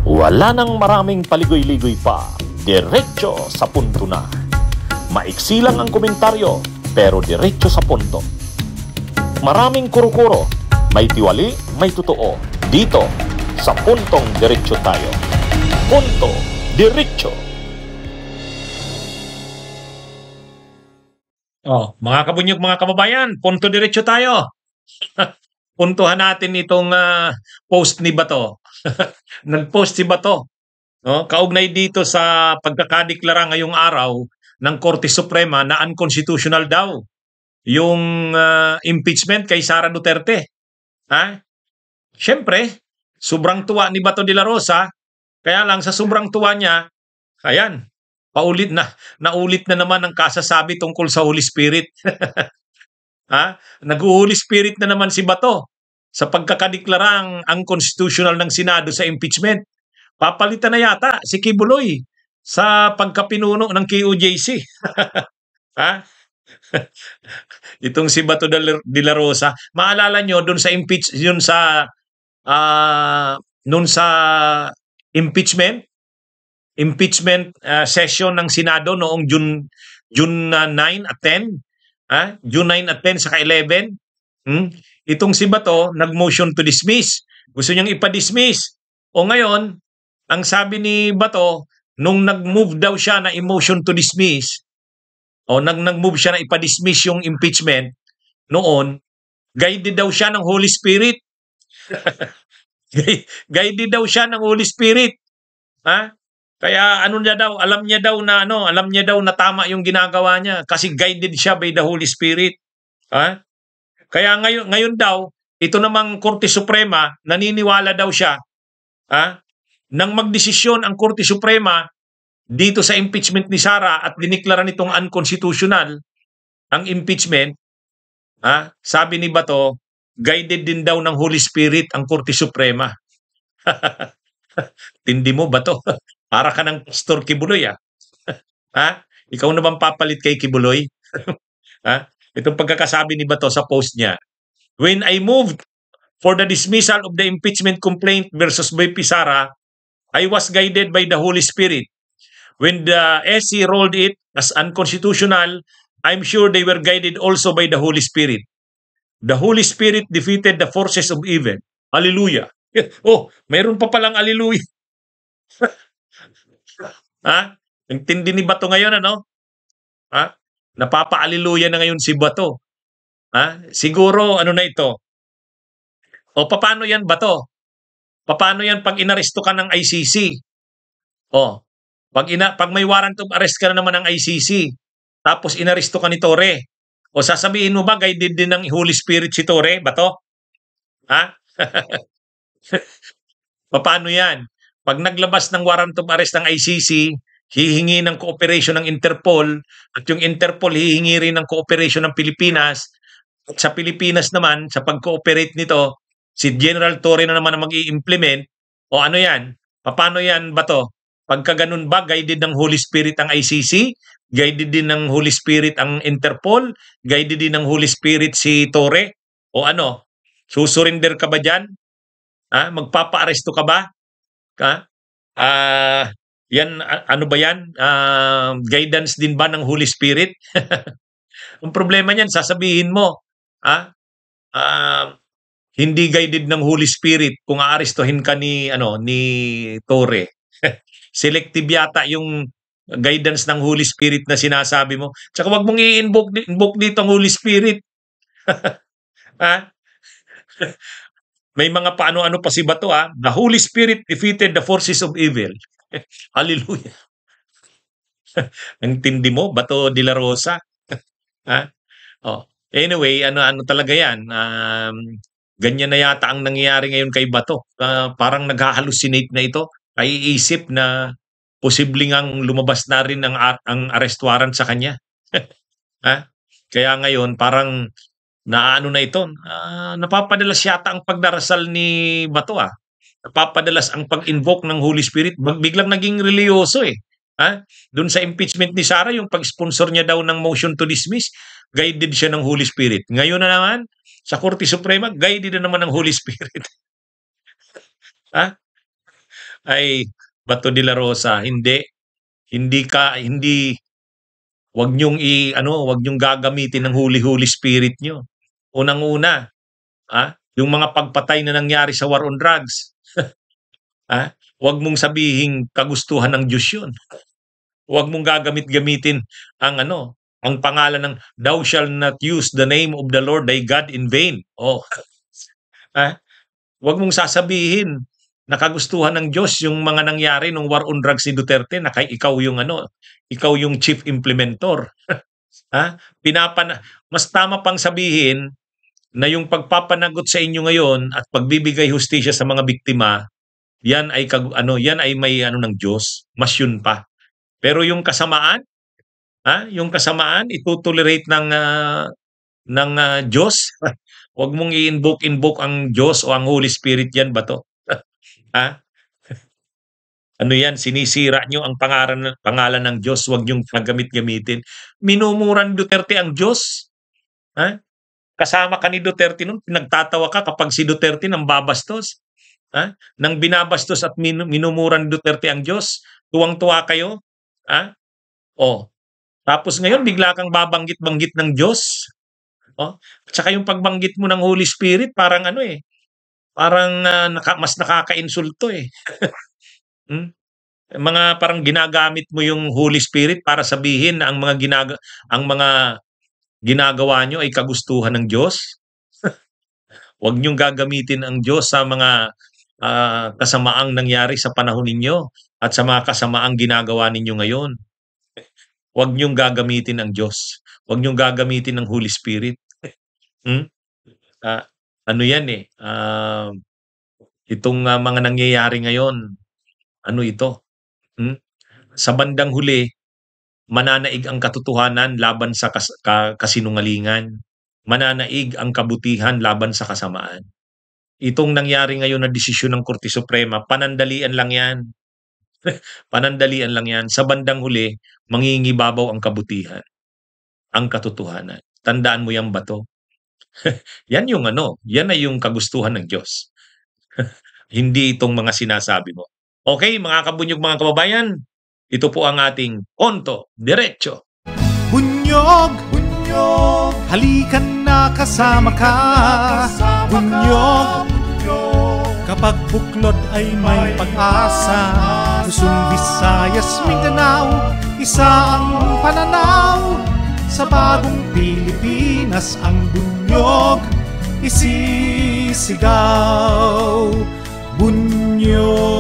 Wala nang maraming paligoy-ligoy pa, diretso sa punto na. Maiksi lang ang komentaryo, pero diretso sa punto. Maraming kuro-kuro, may tiwali, may totoo. Dito, sa Puntong Diretso Tayo. Punto Diretso. Mga kabunyog, mga kababayan, punto diretso tayo. Puntuhan natin itong post ni Bato. Nag-post si Bato, no? Kaugnay dito sa pagkakadeklara ngayong araw ng Korte Suprema na unconstitutional daw yung impeachment kay Sara Duterte. Siyempre, sobrang tuwa ni Bato de la Rosa, kaya lang sa sobrang tuwa niya, ayan, naulit na naman ang kasasabi tungkol sa Holy Spirit. Nag-Holy Spirit na naman si Bato sa pagkakadeklarang unconstitutional ng Senado sa impeachment. Papalitan na yata si Kibuloy sa pagkapinuno ng KOJC. Itong si Bato de la Rosa, maalala nyo doon sa impeachment session ng Senado noong June 9 at 10, June 9 at 10 saka 11. Itong si Bato nag-motion to dismiss. Gusto niyang ipa-dismiss. O ngayon, ang sabi ni Bato, nung nag-move daw siya na i-motion to dismiss, o nag-move siya na ipa-dismiss yung impeachment, noon, guided daw siya ng Holy Spirit. Guided daw siya ng Holy Spirit. Kaya alam niya daw na tama yung ginagawa niya kasi guided siya by the Holy Spirit. Kaya ngayon daw, ito namang Korte Suprema, naniniwala daw siya, nang magdesisyon ang Korte Suprema dito sa impeachment ni Sara at diniklara nitong unconstitutional ang impeachment, sabi ni Bato, guided din daw ng Holy Spirit ang Korte Suprema. Tindi mo, Bato. Para ka ng Pastor Kibuloy, Ikaw na bang papalit kay Kibuloy? Itong pagkakasabi ni Bato sa post niya. When I moved for the dismissal of the impeachment complaint versus VP Sara, I was guided by the Holy Spirit. When the SC rolled it as unconstitutional, I'm sure they were guided also by the Holy Spirit. The Holy Spirit defeated the forces of evil. Hallelujah. Mayroon pa palang hallelujah. Ang tindi ni Bato ngayon, napapa-hallelujah na ngayon si Bato. Siguro, na ito? Paano yan, Bato? Paano yan pag inaresto ka ng ICC? Pag may warrant of arrest ka na naman ng ICC, tapos inaresto ka ni Torre, sasabihin mo ba guided din ng Holy Spirit si Torre, Bato? Paano yan? Pag naglabas ng warrant of arrest ng ICC, hihingi ng cooperation ng Interpol, at yung Interpol hihingi rin ng cooperation ng Pilipinas, at sa Pilipinas naman, sa pag-cooperate nito, si General Torre na naman ang mag-i-implement, ano yan? Paano yan, Bato? Pagka ganun ba, guided ng Holy Spirit ang ICC? Guided din ng Holy Spirit ang Interpol? Guided din ng Holy Spirit si Torre? Susurinder ka ba dyan? Magpapa-aresto ka ba? Yan, ba yan? Guidance din ba ng Holy Spirit? Ang problema niyan, sasabihin mo, hindi guided ng Holy Spirit kung aarestuhin ka ni Torre. Selective yata yung guidance ng Holy Spirit na sinasabi mo. Tsaka wag mong i-invoke dito ang Holy Spirit. May mga paano-ano pa si Bato, The Holy Spirit defeated the forces of evil. Hallelujah. Ang tindi mo, Bato de la Rosa. Anyway, ano talaga yan. Ganyan na yata ang nangyayari ngayon kay Bato. Parang nag-hallucinate na ito. Ay isip na posibleng ang lumabas na rin ang arrest warrant sa kanya. Kaya ngayon, parang naano na ito, napapadalas yata ang pagdarasal ni Bato, napapadalas ang pag-invoke ng Holy Spirit, biglang naging religyoso doon sa impeachment ni Sara, yung pag-sponsor niya daw ng motion to dismiss, guided siya ng Holy Spirit. Ngayon na naman, sa Korte Suprema, guided na naman ng Holy Spirit. ay Bato de la Rosa, hindi. Hindi, wag niyong gagamitin ng Holy Spirit niyo. Unang-una, yung mga pagpatay na nangyari sa war on drugs, wag mong sabihing kagustuhan ng Diyos 'yun. Wag mong gagamit-gamitin ang pangalan ng "Thou shall not use the name of the Lord thy God in vain." Oh, ah, wag mong sasabihin na kagustuhan ng Diyos yung mga nangyari nung war on drugs ni Duterte na ikaw yung chief implementor. Mas tama pang sabihin na yung pagpapanagot sa inyo ngayon at pagbibigay hustisya sa mga biktima, yan ay may ng Diyos, mas yun pa. Pero yung kasamaan, itutolerate ng Diyos. Huwag mong i-invoke ang Diyos o ang Holy Spirit yan, Bato. Yan, sinisira nyo ang pangalan ng Diyos, huwag nyong paggamit-gamitin. Minumuran Duterte ang Diyos. Kasama ka ni Duterte nun, pinagtatawa ka kapag si Duterte nang babastos. Nang binabastos at minumuran Duterte ang Diyos, tuwang-tuwa kayo. Tapos ngayon, bigla kang babanggit-banggit ng Diyos. At saka yung pagbanggit mo ng Holy Spirit, parang mas nakaka-insulto eh. Mga parang ginagamit mo yung Holy Spirit para sabihin na ang mga ginagawa nyo ay kagustuhan ng Diyos. Huwag nyong gagamitin ang Diyos sa mga kasamaang nangyari sa panahon ninyo at sa mga kasamaang ginagawa ninyo ngayon. Huwag nyong gagamitin ang Diyos. Huwag nyong gagamitin ang Holy Spirit. Yan eh. Itong mga nangyayari ngayon, ito? Sa bandang huli, mananaig ang katotohanan laban sa kasinungalingan. Mananaig ang kabutihan laban sa kasamaan. Itong nangyari ngayon na desisyon ng Korte Suprema, panandalian lang yan. Panandalian lang yan. Sa bandang huli, mangingibabaw ang kabutihan, ang katotohanan. Tandaan mo yan, Bato. Yan ay yung kagustuhan ng Diyos. Hindi itong mga sinasabi mo. Okay, mga kabunyog, mga kababayan, ito po ang ating Ponto Diretso. Bunyog, halikan na kasama ka. Bunyog, kapag buklod ay may pag-asa. Luzon, Visayas, Mindanao, isa ang pananaw. Sa bagong Pilipinas ang bunyog isisigaw. Bunyog.